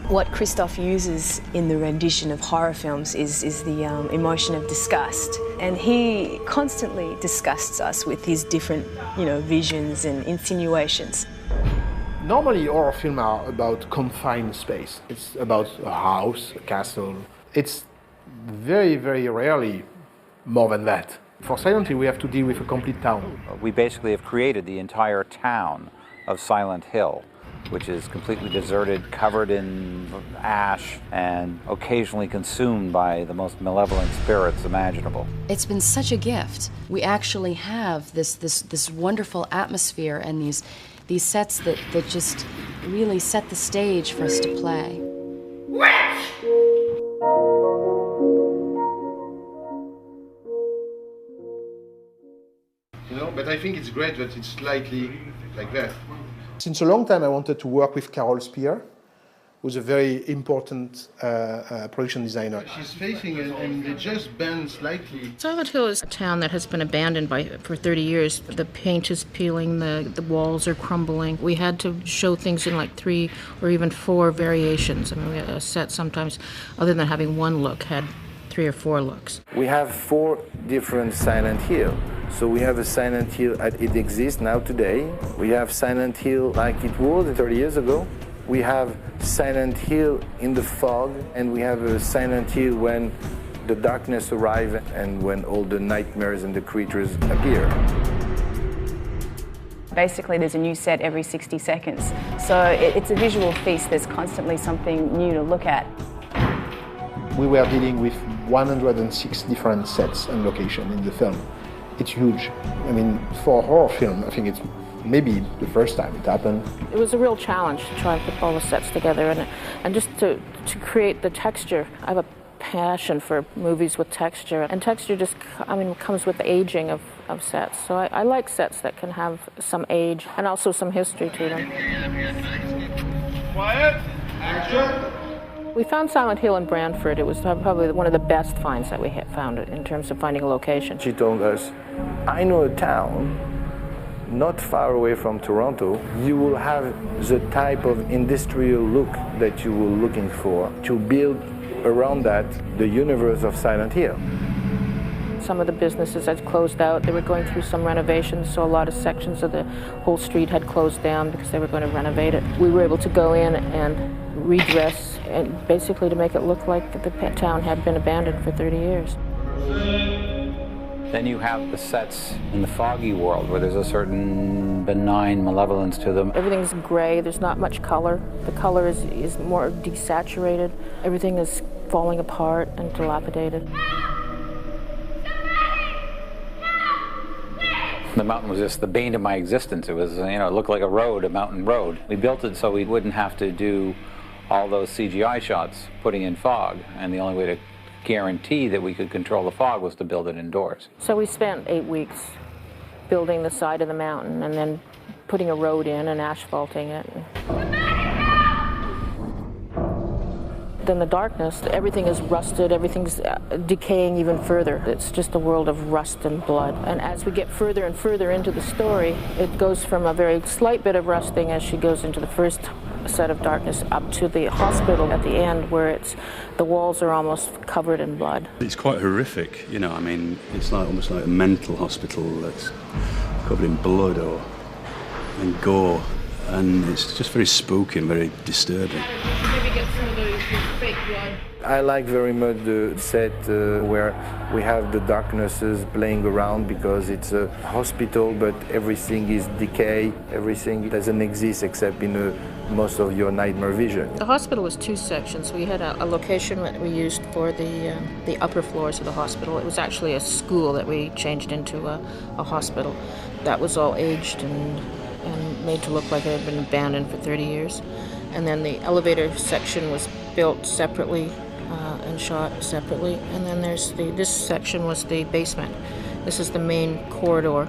What Christophe uses in the rendition of horror films is the emotion of disgust, and he constantly disgusts us with his different, visions and insinuations. Normally, horror films are about confined space. It's about a house, a castle. It's very, very rarely more than that. For Silent Hill, we have to deal with a complete town. We basically have created the entire town of Silent Hill, which is completely deserted, covered in ash, and occasionally consumed by the most malevolent spirits imaginable. It's been such a gift. We actually have this wonderful atmosphere and these sets that just really set the stage for us to play. But I think it's great that it's slightly like that. Since a long time I wanted to work with Carol Spear, who's a very important production designer. She's facing it and they just bend slightly. Silent Hill is a town that has been abandoned for 30 years. The paint is peeling, the walls are crumbling. We had to show things in like 3 or even 4 variations. I mean, we had a set sometimes, other than having one look, had 3 or 4 looks. We have 4 different Silent Hill. So we have a Silent Hill as it exists now today. We have Silent Hill like it was 30 years ago. We have Silent Hill in the fog, and we have a Silent Hill when the darkness arrives and when all the nightmares and the creatures appear. Basically, there's a new set every 60 seconds. So it's a visual feast. There's constantly something new to look at. We were dealing with 106 different sets and locations in the film. It's huge. I mean, for a horror film, I think it's maybe the first time it happened. It was a real challenge to try and put all the sets together and just to create the texture. I have a passion for movies with texture, and texture just, comes with the aging of sets. So I like sets that can have some age and also some history to them. Quiet, action. We found Silent Hill in Brantford. It was probably one of the best finds that we had found in terms of finding a location. She told us, I know a town not far away from Toronto. You will have the type of industrial look that you were looking for to build around that the universe of Silent Hill. Some of the businesses had closed out. They were going through some renovations, so a lot of sections of the whole street had closed down because they were going to renovate it. We were able to go in and redress and basically to make it look like the town had been abandoned for 30 years. Then you have the sets in the foggy world where there's a certain benign malevolence to them. Everything's gray, there's not much color. The color is more desaturated. Everything is falling apart and dilapidated. The mountain was just the bane of my existence. It was, it looked like a road, a mountain road. We built it so we wouldn't have to do all those CGI shots putting in fog, and the only way to guarantee that we could control the fog was to build it indoors. So we spent 8 weeks building the side of the mountain and then putting a road in and asphalting it. Then the darkness, everything is rusted, everything's decaying even further. It's just a world of rust and blood. And as we get further and further into the story, it goes from a very slight bit of rusting as she goes into the first set of darkness up to the hospital at the end where the walls are almost covered in blood. It's quite horrific, it's almost like a mental hospital that's covered in blood and gore, and it's just very spooky and very disturbing. Maybe get some of those fake blood. I like very much the set where we have the darknesses playing around because it's a hospital, but everything is decay, everything doesn't exist except in most of your nightmare vision. The hospital was 2 sections. We had a location that we used for the upper floors of the hospital. It was actually a school that we changed into a hospital. That was all aged and made to look like it had been abandoned for 30 years. And then the elevator section was built separately and shot separately. And then this section was the basement. This is the main corridor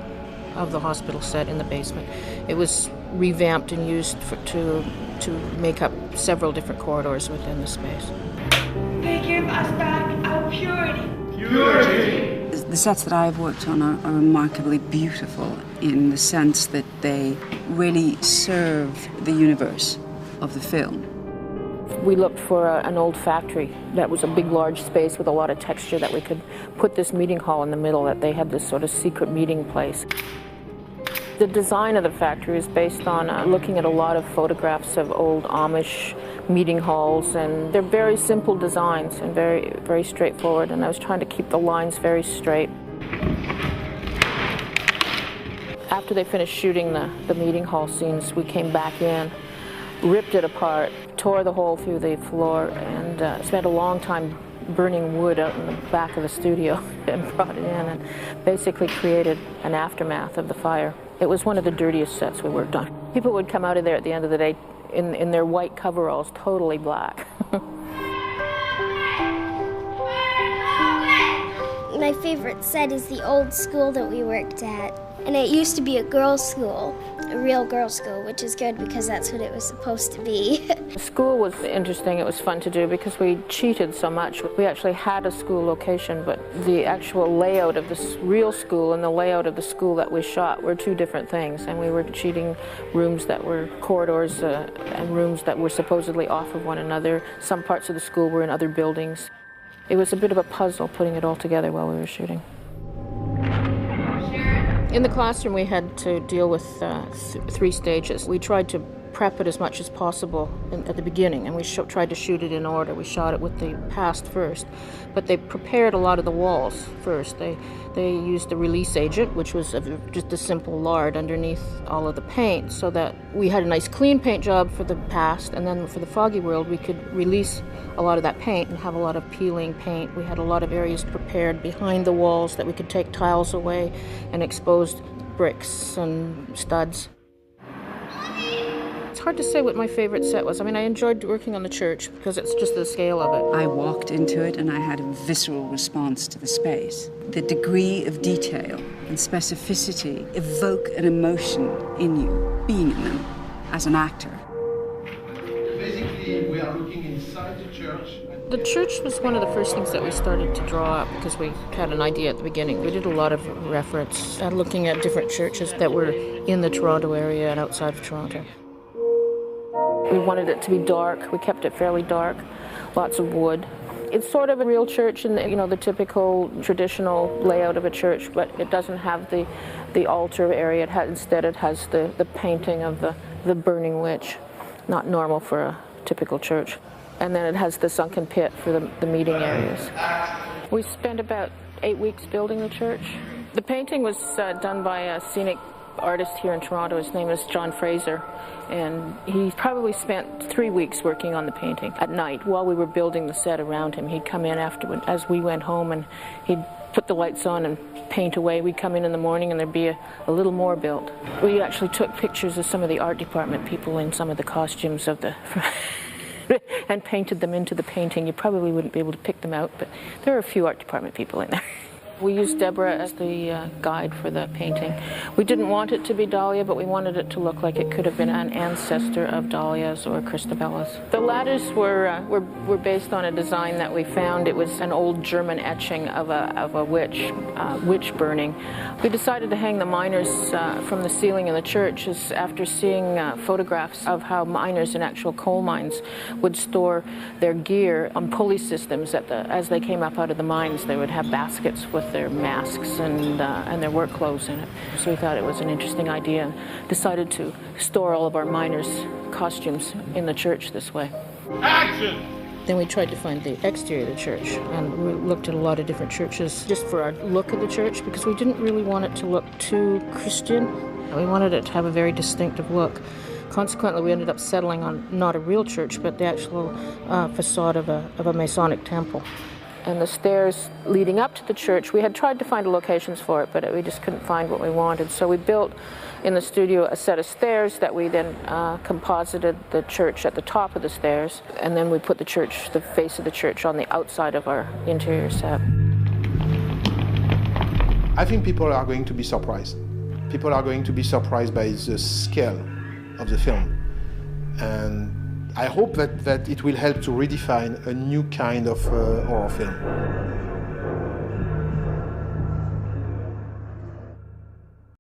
of the hospital set in the basement. It was revamped and used to make up several different corridors within the space. They give us back our purity. Purity! The sets that I've worked on are remarkably beautiful in the sense that they really serve the universe of the film. We looked for an old factory that was a big, large space with a lot of texture that we could put this meeting hall in the middle, that they had this sort of secret meeting place. The design of the factory is based on looking at a lot of photographs of old Amish meeting halls, and they're very simple designs and very, very straightforward, and I was trying to keep the lines very straight. After they finished shooting the meeting hall scenes, we came back in, ripped it apart, tore the hole through the floor, and spent a long time burning wood out in the back of the studio and brought it in and basically created an aftermath of the fire. It was one of the dirtiest sets we worked on. People would come out of there at the end of the day in their white coveralls, totally black. My favorite set is the old school that we worked at. And it used to be a girls' school, a real girls' school, which is good because that's what it was supposed to be. School was interesting. It was fun to do because we cheated so much. We actually had a school location, but the actual layout of the real school and the layout of the school that we shot were two different things. And we were cheating rooms that were corridors and rooms that were supposedly off of one another. Some parts of the school were in other buildings. It was a bit of a puzzle putting it all together while we were shooting. In the classroom, we had to deal with 3 stages. We tried to prep it as much as possible at the beginning, and we tried to shoot it in order. We shot it with the past first, but they prepared a lot of the walls first. They used the release agent, which was just a simple lard underneath all of the paint, so that we had a nice clean paint job for the past, and then for the foggy world we could release a lot of that paint and have a lot of peeling paint. We had a lot of areas prepared behind the walls that we could take tiles away and exposed bricks and studs. It's hard to say what my favorite set was. I mean, I enjoyed working on the church because it's just the scale of it. I walked into it and I had a visceral response to the space. The degree of detail and specificity evoke an emotion in you, being in them as an actor. Basically, we are looking inside the church. The church was one of the first things that we started to draw up because we had an idea at the beginning. We did a lot of reference at looking at different churches that were in the Toronto area and outside of Toronto. We wanted it to be dark. We kept it fairly dark, lots of wood. It's sort of a real church in the typical traditional layout of a church, but it doesn't have the altar area. Instead it has the painting of the burning witch, not normal for a typical church. And then it has the sunken pit for the meeting areas. We spent about 8 weeks building the church. The painting was done by a scenic artist here in Toronto. His name is John Fraser, and he probably spent 3 weeks working on the painting at night while we were building the set around him. He'd come in afterward as we went home, and he'd put the lights on and paint away. We'd come in the morning and there'd be a little more built. We actually took pictures of some of the art department people in some of the costumes of the and painted them into the painting. You probably wouldn't be able to pick them out, but there are a few art department people in there. We used Deborah as the guide for the painting. We didn't want it to be Dahlia, but we wanted it to look like it could have been an ancestor of Dahlia's or Christabella's. The ladders were based on a design that we found. It was an old German etching of a witch burning. We decided to hang the miners from the ceiling in the church after seeing photographs of how miners in actual coal mines would store their gear on pulley systems as they came up out of the mines. They would have baskets with their masks and their work clothes in it. So we thought it was an interesting idea and decided to store all of our miners' costumes in the church this way. Action! Then we tried to find the exterior of the church, and we looked at a lot of different churches just for our look of the church because we didn't really want it to look too Christian. We wanted it to have a very distinctive look. Consequently, we ended up settling on not a real church, but the actual facade of a Masonic temple. And the stairs leading up to the church, we had tried to find locations for it, but we just couldn't find what we wanted. So we built in the studio a set of stairs that we then composited the church at the top of the stairs, and then we put the face of the church on the outside of our interior set. I think people are going to be surprised. People are going to be surprised by the scale of the film. And I hope that it will help to redefine a new kind of horror film.